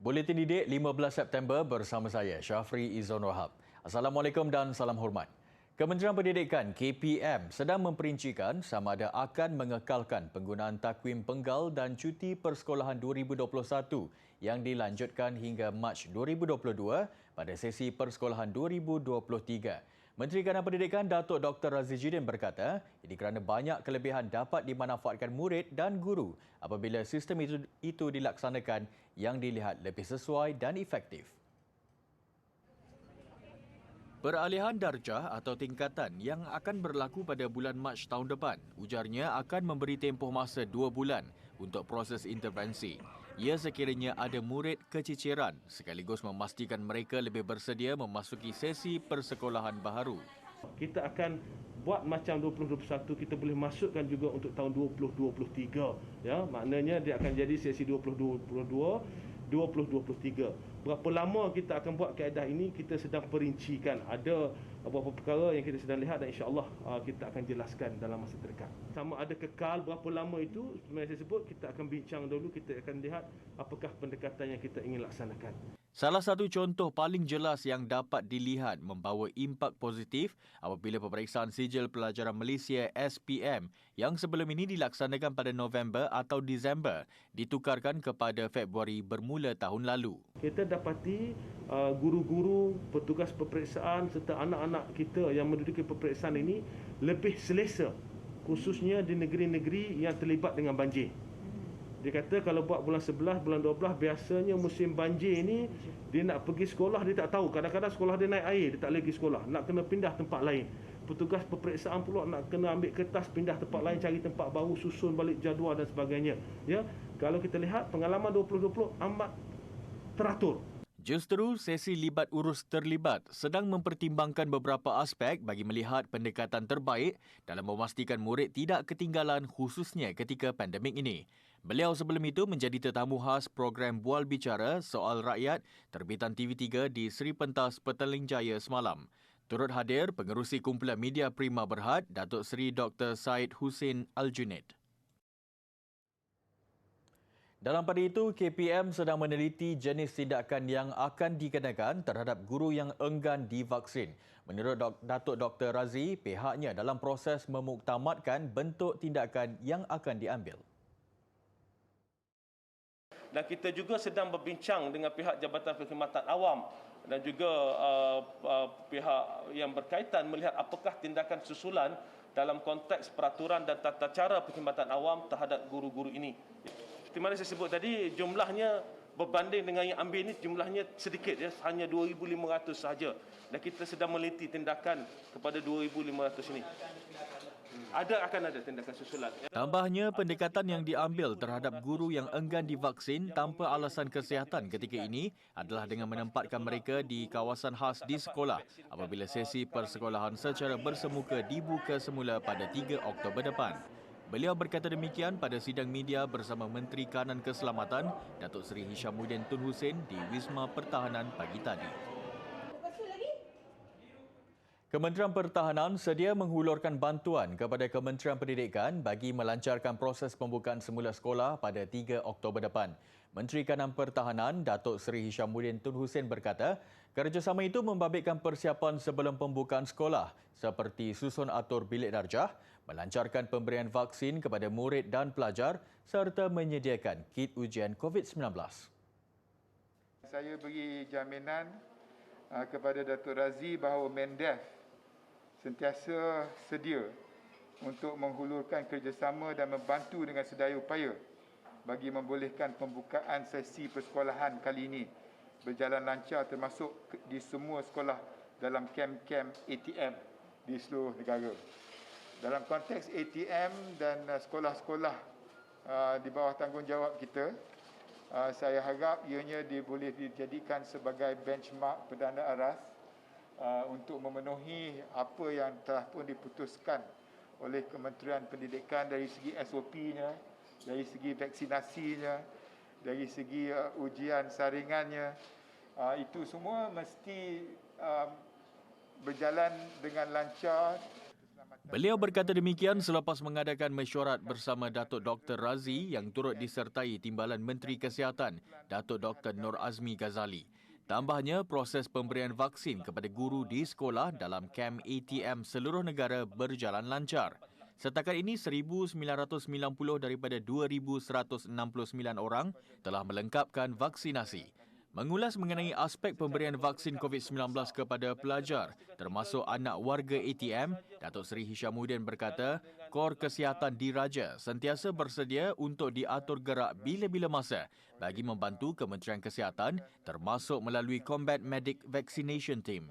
Buletin Didik 15 September bersama saya, Syafri Izon Wahab. Assalamualaikum dan salam hormat. Kementerian Pendidikan KPM sedang memperincikan sama ada akan mengekalkan penggunaan takwim penggal dan cuti persekolahan 2021 yang dilanjutkan hingga Mac 2022 pada sesi persekolahan 2023. Menteri Kanan Pendidikan Datuk Dr. Razidin berkata, ini kerana banyak kelebihan dapat dimanfaatkan murid dan guru apabila sistem itu dilaksanakan yang dilihat lebih sesuai dan efektif. Peralihan darjah atau tingkatan yang akan berlaku pada bulan Mac tahun depan, ujarnya akan memberi tempoh masa 2 bulan untuk proses intervensi. Ia sekiranya ada murid keciciran sekaligus memastikan mereka lebih bersedia memasuki sesi persekolahan baharu. Kita akan buat macam 2021, kita boleh masukkan juga untuk tahun 2023. Ya, maknanya dia akan jadi sesi 2022, 2023. Berapa lama kita akan buat kaedah ini, kita sedang perincikan. Ada beberapa perkara yang kita sedang lihat dan insya-Allah kita akan jelaskan dalam masa terdekat. Sama ada kekal berapa lama itu, sebenarnya saya sebut, kita akan bincang dulu, kita akan lihat apakah pendekatan yang kita ingin laksanakan. Salah satu contoh paling jelas yang dapat dilihat membawa impak positif apabila peperiksaan sijil pelajaran Malaysia SPM yang sebelum ini dilaksanakan pada November atau Disember ditukarkan kepada Februari bermula tahun lalu. Kita dapati guru-guru, petugas peperiksaan serta anak-anak kita yang menduduki peperiksaan ini lebih selesa, khususnya di negeri-negeri yang terlibat dengan banjir. Dia kata kalau buat bulan 11, bulan 12, biasanya musim banjir ini, dia nak pergi sekolah, dia tak tahu. Kadang-kadang sekolah dia naik air, dia tak boleh pergi sekolah. Nak kena pindah tempat lain. Petugas peperiksaan pula nak kena ambil kertas, pindah tempat lain, cari tempat baru, susun balik jadual dan sebagainya. Ya, kalau kita lihat pengalaman 2020 amat teratur. Justru sesi libat urus terlibat sedang mempertimbangkan beberapa aspek bagi melihat pendekatan terbaik dalam memastikan murid tidak ketinggalan khususnya ketika pandemik ini. Beliau sebelum itu menjadi tetamu khas program Bual Bicara Soal Rakyat terbitan TV3 di Seri Pentas Petaling Jaya semalam. Turut hadir pengerusi kumpulan media Prima Berhad, Datuk Seri Dr. Syed Hussein Al-Junaid. Dalam pada itu, KPM sedang meneliti jenis tindakan yang akan dikenakan terhadap guru yang enggan divaksin. Menurut Datuk Dr. Razi, pihaknya dalam proses memuktamadkan bentuk tindakan yang akan diambil. Dan kita juga sedang berbincang dengan pihak Jabatan Perkhidmatan Awam dan juga pihak yang berkaitan melihat apakah tindakan susulan dalam konteks peraturan dan tata cara perkhidmatan awam terhadap guru-guru ini. Seperti mana saya sebut tadi, jumlahnya berbanding dengan yang ambil ini jumlahnya sedikit, ya, hanya 2,500 sahaja. Dan kita sedang meliti tindakan kepada 2,500 ini. Akan ada tindakan susulan. Tambahnya, pendekatan yang diambil terhadap guru yang enggan divaksin tanpa alasan kesihatan ketika ini adalah dengan menempatkan mereka di kawasan khas di sekolah apabila sesi persekolahan secara bersemuka dibuka semula pada 3 Oktober depan. Beliau berkata demikian pada sidang media bersama Menteri Kanan Keselamatan Datuk Seri Hishamuddin Tun Hussein di Wisma Pertahanan pagi tadi. Kementerian Pertahanan sedia menghulurkan bantuan kepada Kementerian Pendidikan bagi melancarkan proses pembukaan semula sekolah pada 3 Oktober depan. Menteri Kanan Pertahanan Datuk Seri Hishamuddin Tun Hussein berkata, kerjasama itu membabitkan persiapan sebelum pembukaan sekolah seperti susun atur bilik darjah, melancarkan pemberian vaksin kepada murid dan pelajar serta menyediakan kit ujian COVID-19. Saya beri jaminan kepada Datuk Razi bahawa Mendef sentiasa sedia untuk menghulurkan kerjasama dan membantu dengan sedaya upaya bagi membolehkan pembukaan sesi persekolahan kali ini berjalan lancar termasuk di semua sekolah dalam kem-kem ATM di seluruh negara. Dalam konteks ATM dan sekolah-sekolah di bawah tanggungjawab kita, saya harap ianya boleh dijadikan sebagai benchmark perdana aras untuk memenuhi apa yang telah pun diputuskan oleh Kementerian Pendidikan dari segi SOP-nya, dari segi vaksinasinya, dari segi ujian saringannya. Itu semua mesti berjalan dengan lancar. Beliau berkata demikian selepas mengadakan mesyuarat bersama Datuk Dr. Razi yang turut disertai Timbalan Menteri Kesihatan, Datuk Dr. Nur Azmi Ghazali. Tambahnya, proses pemberian vaksin kepada guru di sekolah dalam kem ATM seluruh negara berjalan lancar. Setakat ini, 1,990 daripada 2,169 orang telah melengkapkan vaksinasi. Mengulas mengenai aspek pemberian vaksin COVID-19 kepada pelajar, termasuk anak warga ATM, Datuk Seri Hishamuddin berkata, Kor Kesihatan Diraja sentiasa bersedia untuk diatur gerak bila-bila masa bagi membantu Kementerian Kesihatan, termasuk melalui Combat Medic Vaccination Team.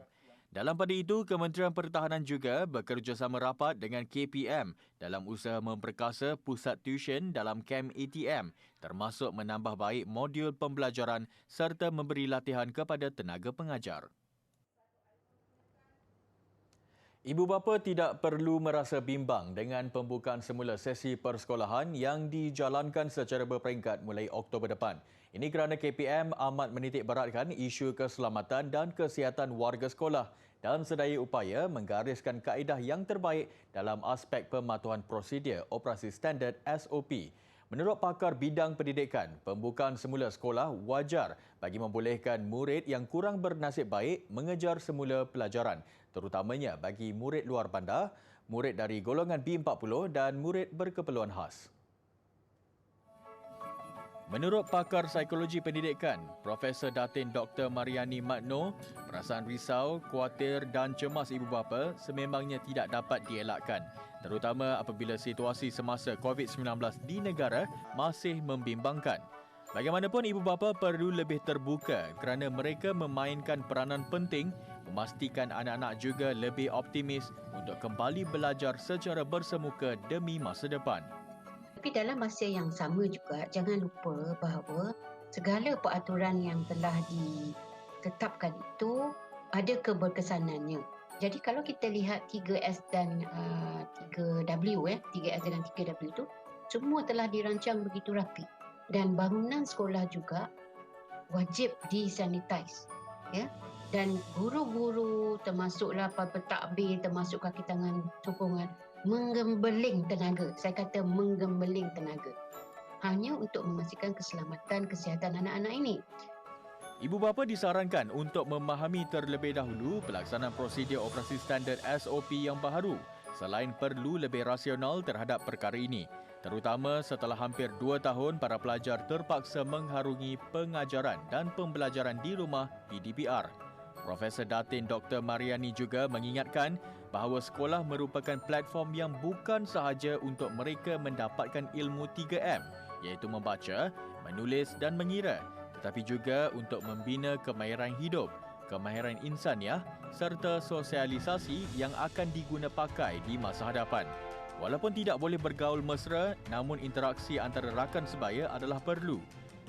Dalam pada itu, Kementerian Pertahanan juga bekerjasama rapat dengan KPM dalam usaha memperkasa pusat tuisyen dalam kem ATM, termasuk menambah baik modul pembelajaran serta memberi latihan kepada tenaga pengajar. Ibu bapa tidak perlu merasa bimbang dengan pembukaan semula sesi persekolahan yang dijalankan secara berperingkat mulai Oktober depan. Ini kerana KPM amat menitik beratkan isu keselamatan dan kesihatan warga sekolah dan sedaya upaya menggariskan kaedah yang terbaik dalam aspek pematuhan prosedur operasi standard SOP. Menurut pakar bidang pendidikan, pembukaan semula sekolah wajar bagi membolehkan murid yang kurang bernasib baik mengejar semula pelajaran, terutamanya bagi murid luar bandar, murid dari golongan B40 dan murid berkeperluan khas. Menurut pakar psikologi pendidikan, Profesor Datin Dr. Mariani Matno, perasaan risau, khawatir dan cemas ibu bapa sememangnya tidak dapat dielakkan, terutama apabila situasi semasa COVID-19 di negara masih membimbangkan. Bagaimanapun ibu bapa perlu lebih terbuka kerana mereka memainkan peranan penting memastikan anak-anak juga lebih optimis untuk kembali belajar secara bersemuka demi masa depan. Tapi dalam masa yang sama juga, jangan lupa bahawa segala peraturan yang telah ditetapkan itu ada keberkesanannya. Jadi kalau kita lihat 3S dan 3W, 3S dan 3W itu, semua telah dirancang begitu rapi. Dan bangunan sekolah juga wajib disanitize. Ya? Dan guru-guru, termasuklah pentadbir, termasuk kaki tangan sokongan, menggembeling tenaga. Saya kata menggembeling tenaga. Hanya untuk memastikan keselamatan kesihatan anak-anak ini. Ibu bapa disarankan untuk memahami terlebih dahulu pelaksanaan prosedur operasi standard SOP yang baharu selain perlu lebih rasional terhadap perkara ini, terutama setelah hampir 2 tahun para pelajar terpaksa mengharungi pengajaran dan pembelajaran di rumah PDPR. Profesor Datin Dr. Mariani juga mengingatkan bahawa sekolah merupakan platform yang bukan sahaja untuk mereka mendapatkan ilmu 3M, iaitu membaca, menulis dan mengira, tetapi juga untuk membina kemahiran hidup, kemahiran insaniah serta sosialisasi yang akan diguna pakai di masa hadapan. Walaupun tidak boleh bergaul mesra, namun interaksi antara rakan sebaya adalah perlu.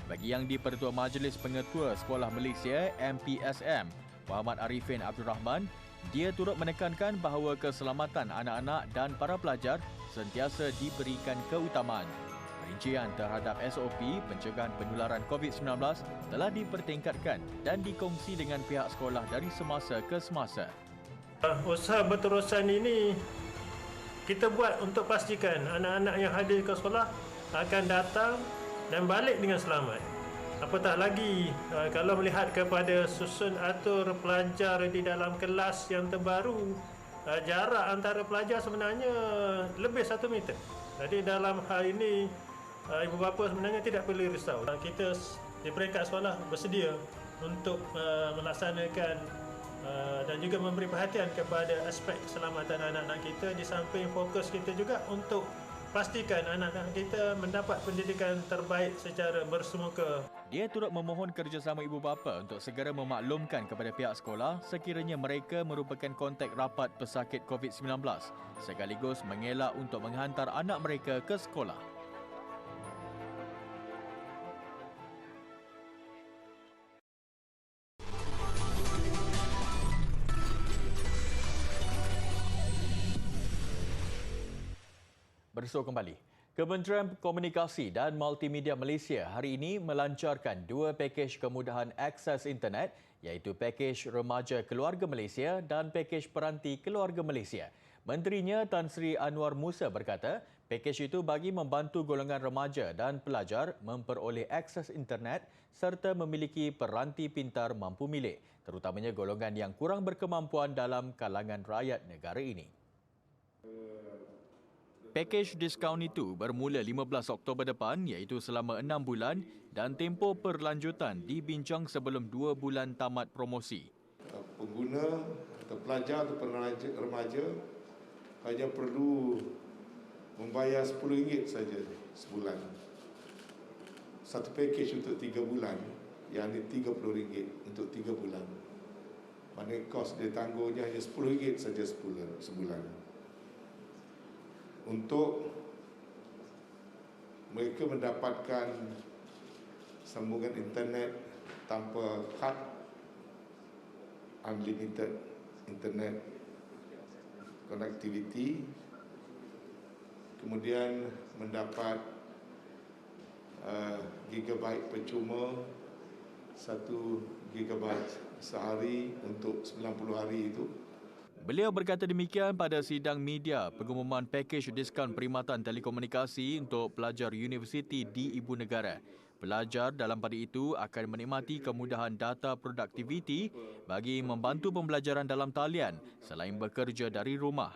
Bagi Yang di-Pertua Majlis Pengetua Sekolah Malaysia MPSM, Muhammad Arifin Abdul Rahman, dia turut menekankan bahawa keselamatan anak-anak dan para pelajar sentiasa diberikan keutamaan. Perincian terhadap SOP pencegahan penularan COVID-19 telah dipertingkatkan dan dikongsi dengan pihak sekolah dari semasa ke semasa. Usaha berterusan ini kita buat untuk pastikan anak-anak yang hadir ke sekolah akan datang dan balik dengan selamat. Apatah lagi kalau melihat kepada susun atur pelajar di dalam kelas yang terbaru, jarak antara pelajar sebenarnya lebih 1 meter. Jadi dalam hal ini ibu bapa sebenarnya tidak perlu risau. Kita di peringkat sekolah bersedia untuk melaksanakan dan juga memberi perhatian kepada aspek keselamatan anak-anak kita, di samping fokus kita juga untuk pastikan anak-anak kita mendapat pendidikan terbaik secara bersemuka. Dia turut memohon kerjasama ibu bapa untuk segera memaklumkan kepada pihak sekolah sekiranya mereka merupakan kontak rapat pesakit COVID-19 sekaligus mengelak untuk menghantar anak mereka ke sekolah. Bersua kembali. Kementerian Komunikasi dan Multimedia Malaysia hari ini melancarkan 2 pakej kemudahan akses internet iaitu pakej Remaja Keluarga Malaysia dan pakej Peranti Keluarga Malaysia. Menterinya Tan Sri Anwar Musa berkata, pakej itu bagi membantu golongan remaja dan pelajar memperoleh akses internet serta memiliki peranti pintar mampu milik, terutamanya golongan yang kurang berkemampuan dalam kalangan rakyat negara ini. Pakej diskaun itu bermula 15 Oktober depan iaitu selama 6 bulan dan tempoh perlanjutan dibincang sebelum 2 bulan tamat promosi. Pengguna atau pelajar atau remaja hanya perlu membayar RM10 saja sebulan. Satu pakej untuk 3 bulan, yang ini RM30 untuk 3 bulan. Maknanya kos dia tangguhnya hanya RM10 saja sebulan. Untuk mereka mendapatkan sambungan internet tanpa kad, unlimited internet connectivity, kemudian mendapat gigabyte percuma 1 gigabyte sehari untuk 90 hari itu. Beliau berkata demikian pada sidang media pengumuman pakej diskaun perkhidmatan telekomunikasi untuk pelajar universiti di Ibu Negara. Pelajar dalam pada itu akan menikmati kemudahan data produktiviti bagi membantu pembelajaran dalam talian selain bekerja dari rumah.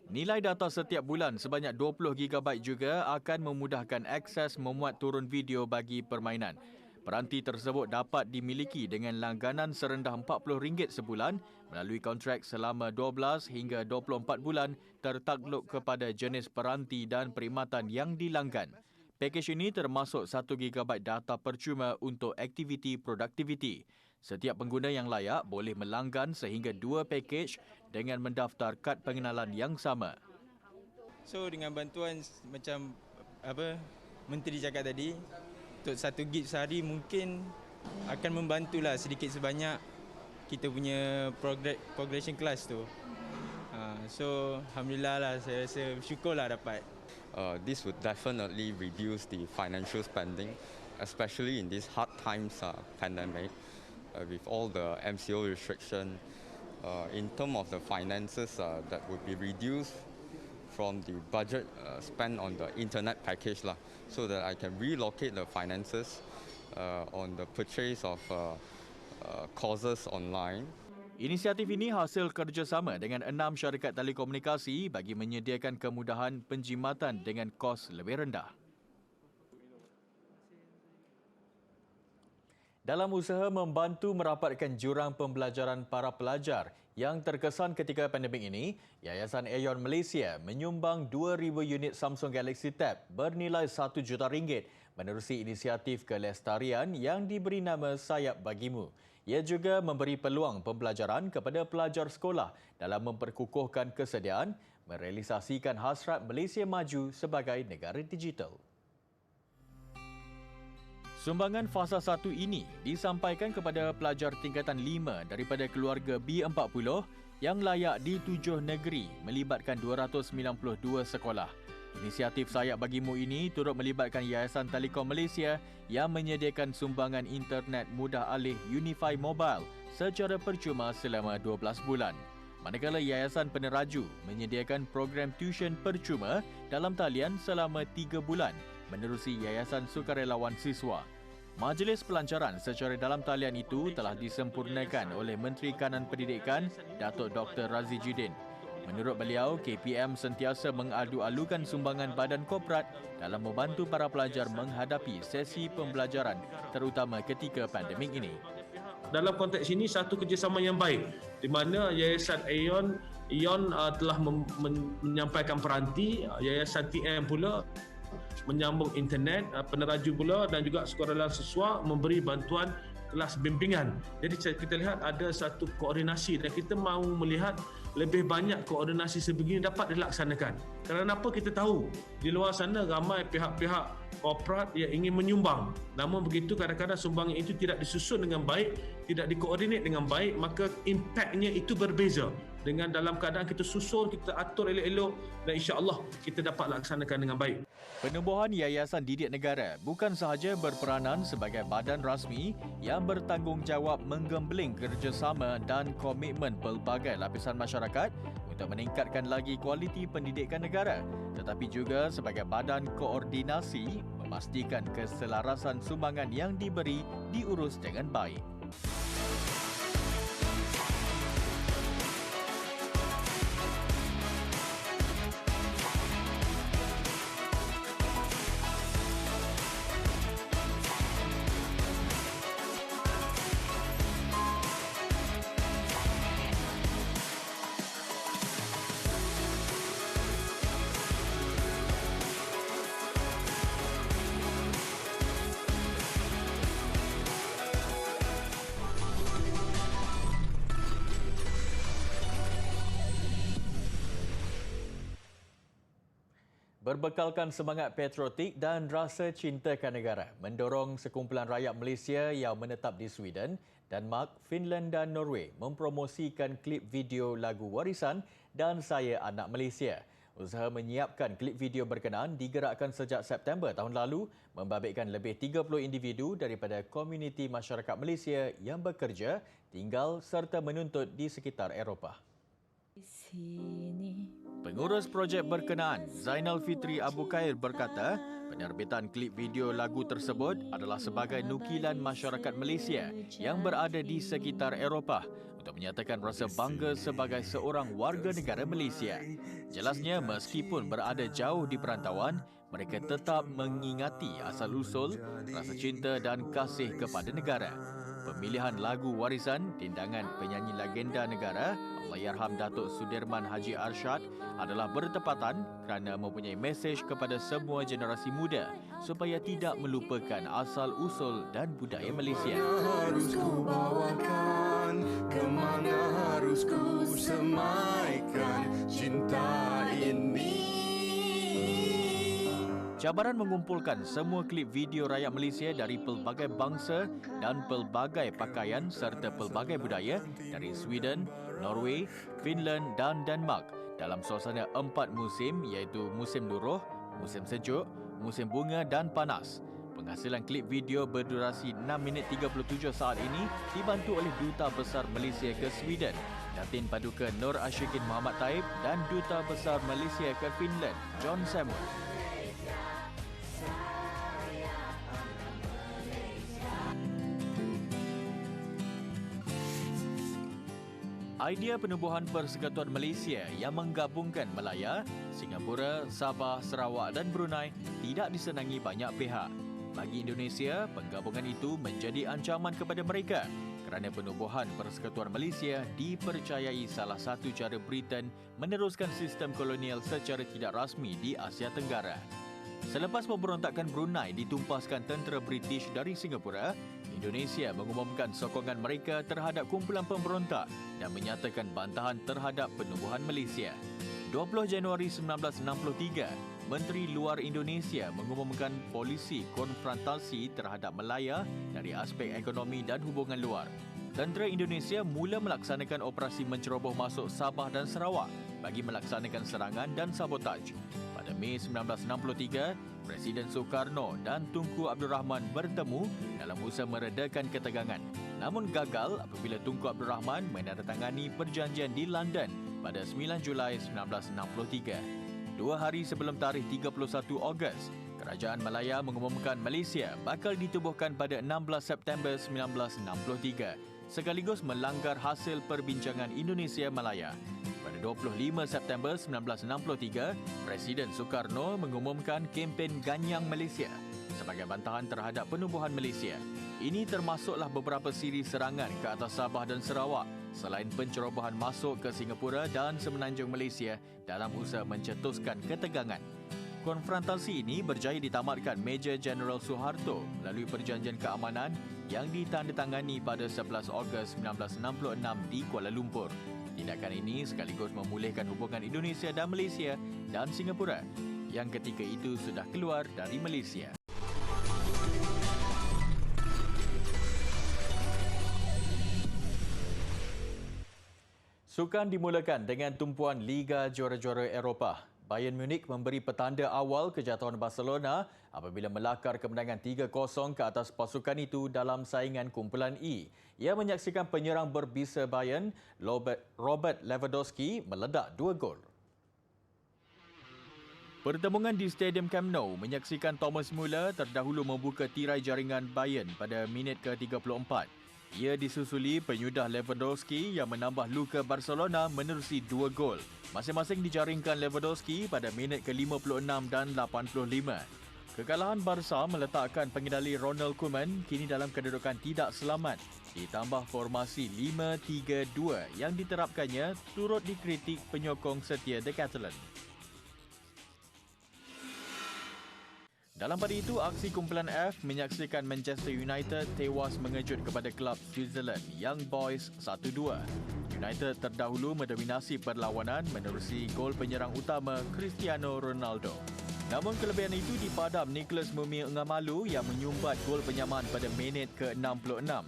Nilai data setiap bulan sebanyak 20 GB juga akan memudahkan akses memuat turun video bagi permainan. Peranti tersebut dapat dimiliki dengan langganan serendah RM40 sebulan melalui kontrak selama 12 hingga 24 bulan tertakluk kepada jenis peranti dan perkhidmatan yang dilanggan. Pakej ini termasuk 1 GB data percuma untuk aktiviti produktiviti. Setiap pengguna yang layak boleh melanggan sehingga 2 pakej dengan mendaftar kad pengenalan yang sama. So dengan bantuan macam Menteri cakap tadi, untuk 1 gig sehari mungkin akan membantulah sedikit sebanyak kita punya progression class tu. So alhamdulillah lah, saya rasa bersyukurlah dapat. This would definitely reduce the financial spending, especially in these hard times pandemic, with all the MCO restriction. In terms of the finances that would be reduced from the budget spent on the internet package lah, so that I can relocate the finances on the purchase of courses online. Inisiatif ini hasil kerjasama dengan 6 syarikat telekomunikasi bagi menyediakan kemudahan penjimatan dengan kos lebih rendah. Dalam usaha membantu merapatkan jurang pembelajaran para pelajar yang terkesan ketika pandemik ini, Yayasan Aeon Malaysia menyumbang 2,000 unit Samsung Galaxy Tab bernilai RM1 juta menerusi inisiatif kelestarian yang diberi nama Sayap Bagimu. Ia juga memberi peluang pembelajaran kepada pelajar sekolah dalam memperkukuhkan kesediaan merealisasikan hasrat Malaysia maju sebagai negara digital. Sumbangan fasa 1 ini disampaikan kepada pelajar tingkatan 5 daripada keluarga B40 yang layak di 7 negeri melibatkan 292 sekolah. Inisiatif Sayap Bagimu ini turut melibatkan Yayasan Telekom Malaysia yang menyediakan sumbangan internet mudah alih Unify Mobile secara percuma selama 12 bulan. Manakala Yayasan Peneraju menyediakan program tuition percuma dalam talian selama 3 bulan menerusi Yayasan Sukarelawan Siswa. Majlis pelancaran secara dalam talian itu telah disempurnakan oleh Menteri Kanan Pendidikan, Datuk Dr. Razi Jidin. Menurut beliau, KPM sentiasa mengadu-alukan sumbangan badan korporat dalam membantu para pelajar menghadapi sesi pembelajaran terutama ketika pandemik ini. Dalam konteks ini, satu kerjasama yang baik di mana Yayasan Aeon telah menyampaikan peranti, Yayasan TM pula menyambung internet, Peneraju pula dan juga sekolah siswa memberi bantuan kelas bimbingan. Jadi kita lihat ada satu koordinasi dan kita mahu melihat lebih banyak koordinasi sebegini dapat dilaksanakan. Kerana apa, kita tahu di luar sana ramai pihak-pihak korporat yang ingin menyumbang. Namun begitu kadang-kadang sumbangan itu tidak disusun dengan baik, tidak dikoordinat dengan baik, maka impaknya itu berbeza. Dengan dalam keadaan kita susun, kita atur elok-elok dan insya-Allah kita dapat laksanakan dengan baik. Penubuhan Yayasan Didik Negara bukan sahaja berperanan sebagai badan rasmi yang bertanggungjawab menggembling kerjasama dan komitmen pelbagai lapisan masyarakat untuk meningkatkan lagi kualiti pendidikan negara, tetapi juga sebagai badan koordinasi memastikan keselarasan sumbangan yang diberi diurus dengan baik. Berbekalkan semangat patriotik dan rasa cintakan negara, mendorong sekumpulan rakyat Malaysia yang menetap di Sweden, Denmark, Finland dan Norway mempromosikan klip video lagu Warisan dan Saya Anak Malaysia. Usaha menyiapkan klip video berkenaan digerakkan sejak September tahun lalu, membabitkan lebih 30 individu daripada komuniti masyarakat Malaysia yang bekerja, tinggal serta menuntut di sekitar Eropah. Pengurus projek berkenaan, Zainal Fitri Abu Khair berkata, penerbitan klip video lagu tersebut adalah sebagai nukilan masyarakat Malaysia yang berada di sekitar Eropah untuk menyatakan rasa bangga sebagai seorang warga negara Malaysia. Jelasnya, meskipun berada jauh di perantauan, mereka tetap mengingati asal-usul, rasa cinta dan kasih kepada negara. Pemilihan lagu Warisan, tindangan penyanyi legenda negara Allahyarham Datuk Sudirman Haji Arsyad adalah bertepatan kerana mempunyai mesej kepada semua generasi muda supaya tidak melupakan asal-usul dan budaya Malaysia. Harus ku bawakan, kemana harus ku semaikan cinta ini. Cabaran mengumpulkan semua klip video rakyat Malaysia dari pelbagai bangsa dan pelbagai pakaian serta pelbagai budaya dari Sweden, Norway, Finland dan Denmark dalam suasana 4 musim iaitu musim luruh, musim sejuk, musim bunga dan panas. Penghasilan klip video berdurasi 6 minit 37 saat ini dibantu oleh Duta Besar Malaysia ke Sweden, Datin Paduka Nur Ashikin Muhammad Taib dan Duta Besar Malaysia ke Finland, John Samuel. Idea penubuhan Persekutuan Malaysia yang menggabungkan Malaya, Singapura, Sabah, Sarawak dan Brunei tidak disenangi banyak pihak. Bagi Indonesia, penggabungan itu menjadi ancaman kepada mereka kerana penubuhan Persekutuan Malaysia dipercayai salah satu cara Britain meneruskan sistem kolonial secara tidak rasmi di Asia Tenggara. Selepas pemberontakan Brunei ditumpaskan tentera British dari Singapura, Indonesia mengumumkan sokongan mereka terhadap kumpulan pemberontak dan menyatakan bantahan terhadap penubuhan Malaysia. 20 Januari 1963, Menteri Luar Indonesia mengumumkan polisi konfrontasi terhadap Malaya dari aspek ekonomi dan hubungan luar. Tentera Indonesia mula melaksanakan operasi menceroboh masuk Sabah dan Sarawak bagi melaksanakan serangan dan sabotaj. Pada Mei 1963, Presiden Soekarno dan Tunku Abdul Rahman bertemu dalam usaha meredakan ketegangan. Namun gagal apabila Tunku Abdul Rahman menandatangani perjanjian di London pada 9 Julai 1963. 2 hari sebelum tarikh 31 Ogos, Kerajaan Malaya mengumumkan Malaysia bakal ditubuhkan pada 16 September 1963, sekaligus melanggar hasil perbincangan Indonesia-Malaya. Pada 25 September 1963, Presiden Soekarno mengumumkan kempen Ganyang Malaysia sebagai bantahan terhadap penubuhan Malaysia. Ini termasuklah beberapa siri serangan ke atas Sabah dan Sarawak selain pencerobohan masuk ke Singapura dan Semenanjung Malaysia dalam usaha mencetuskan ketegangan. Konfrontasi ini berjaya ditamatkan Major General Suharto melalui perjanjian keamanan yang ditandatangani pada 11 Ogos 1966 di Kuala Lumpur. Tindakan ini sekaligus memulihkan hubungan Indonesia dan Malaysia dan Singapura yang ketika itu sudah keluar dari Malaysia. Sukan dimulakan dengan tumpuan Liga Juara-Juara Eropah. Bayern Munich memberi petanda awal kejatuhan Barcelona apabila melakar kemenangan 3-0 ke atas pasukan itu dalam saingan kumpulan E. Ia menyaksikan penyerang berbisa Bayern, Robert Lewandowski, meledak 2 gol. Pertembungan di Stadium Camp Nou menyaksikan Thomas Müller terdahulu membuka tirai jaringan Bayern pada minit ke-34. Ia disusuli penyudah Lewandowski yang menambah luka Barcelona menerusi 2 gol. Masing-masing dijaringkan Lewandowski pada minit ke-56 dan 85. Kekalahan Barca meletakkan pengendali Ronald Koeman kini dalam kedudukan tidak selamat. Ditambah formasi 5-3-2 yang diterapkannya turut dikritik penyokong setia The Catalan. Dalam pada itu, aksi kumpulan F menyaksikan Manchester United tewas mengejut kepada kelab Switzerland Young Boys 1-2. United terdahulu mendominasi perlawanan menerusi gol penyerang utama Cristiano Ronaldo. Namun kelebihan itu dipadam Nicolas Mumi-Ngamalu yang menyumbat gol penyamaan pada minit ke-66.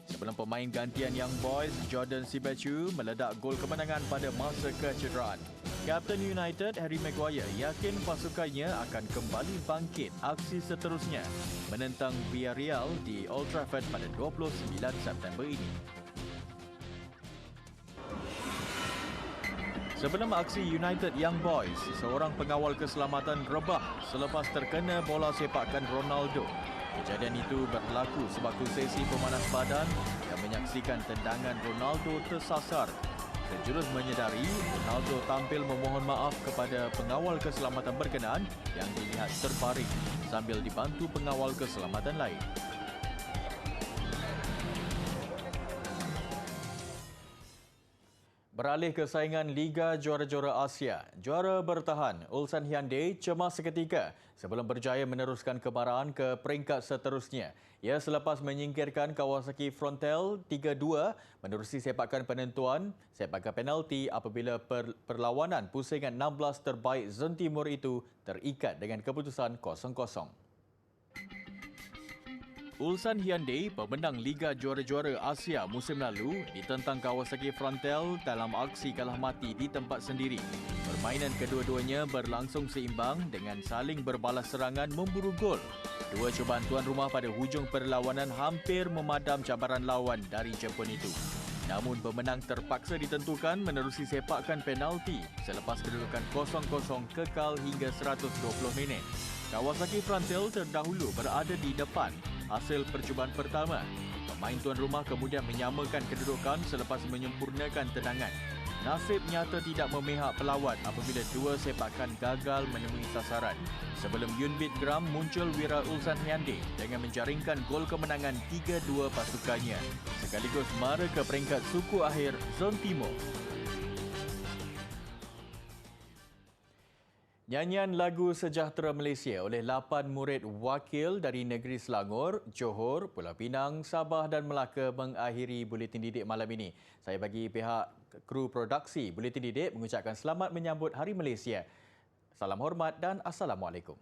Sebelum pemain gantian Young Boys, Jordan Sibachau meledak gol kemenangan pada masa kecederaan. Kapten United Harry Maguire yakin pasukannya akan kembali bangkit aksi seterusnya menentang Villarreal di Old Trafford pada 29 September ini. Sebelum aksi United Young Boys, seorang pengawal keselamatan rebah selepas terkena bola sepakan Ronaldo. Kejadian itu berlaku sebab sesi pemanas badan yang menyaksikan tendangan Ronaldo tersasar. Sejurus menyedari, Ronaldo tampil memohon maaf kepada pengawal keselamatan berkenaan yang dilihat terbaring sambil dibantu pengawal keselamatan lain. Beralih ke saingan Liga Juara-Juara Asia, juara bertahan Ulsan Hyundai cemas seketika sebelum berjaya meneruskan kemarahan ke peringkat seterusnya. Ia selepas menyingkirkan Kawasaki Frontale 3-2 menerusi sepakan penentuan, sepakan penalti apabila perlawanan pusingan 16 terbaik Zon Timur itu terikat dengan keputusan 0-0. Ulsan Hyundai, pemenang Liga Juara-Juara Asia musim lalu, ditentang Kawasaki Frontale dalam aksi kalah mati di tempat sendiri. Permainan kedua-duanya berlangsung seimbang dengan saling berbalas serangan memburu gol. Dua cubaan tuan rumah pada hujung perlawanan hampir memadam cabaran lawan dari Jepun itu. Namun pemenang terpaksa ditentukan menerusi sepakan penalti selepas kedudukan 0-0 kekal hingga 120 minit. Kawasaki Frontale terdahulu berada di depan hasil percubaan pertama. Pemain tuan rumah kemudian menyamakan kedudukan selepas menyempurnakan tendangan. Nasib nyata tidak memihak pelawat apabila dua sepakan gagal menemui sasaran. Sebelum Yunbit Gram muncul wira Ulsan Hyundai dengan menjaringkan gol kemenangan 3-2 pasukannya sekaligus mara ke peringkat suku akhir Zon Timur. Nyanyian lagu Sejahtera Malaysia oleh 8 murid wakil dari negeri Selangor, Johor, Pulau Pinang, Sabah dan Melaka mengakhiri Buletin Didik malam ini. Saya bagi pihak kru produksi Buletin Didik mengucapkan selamat menyambut Hari Malaysia. Salam hormat dan Assalamualaikum.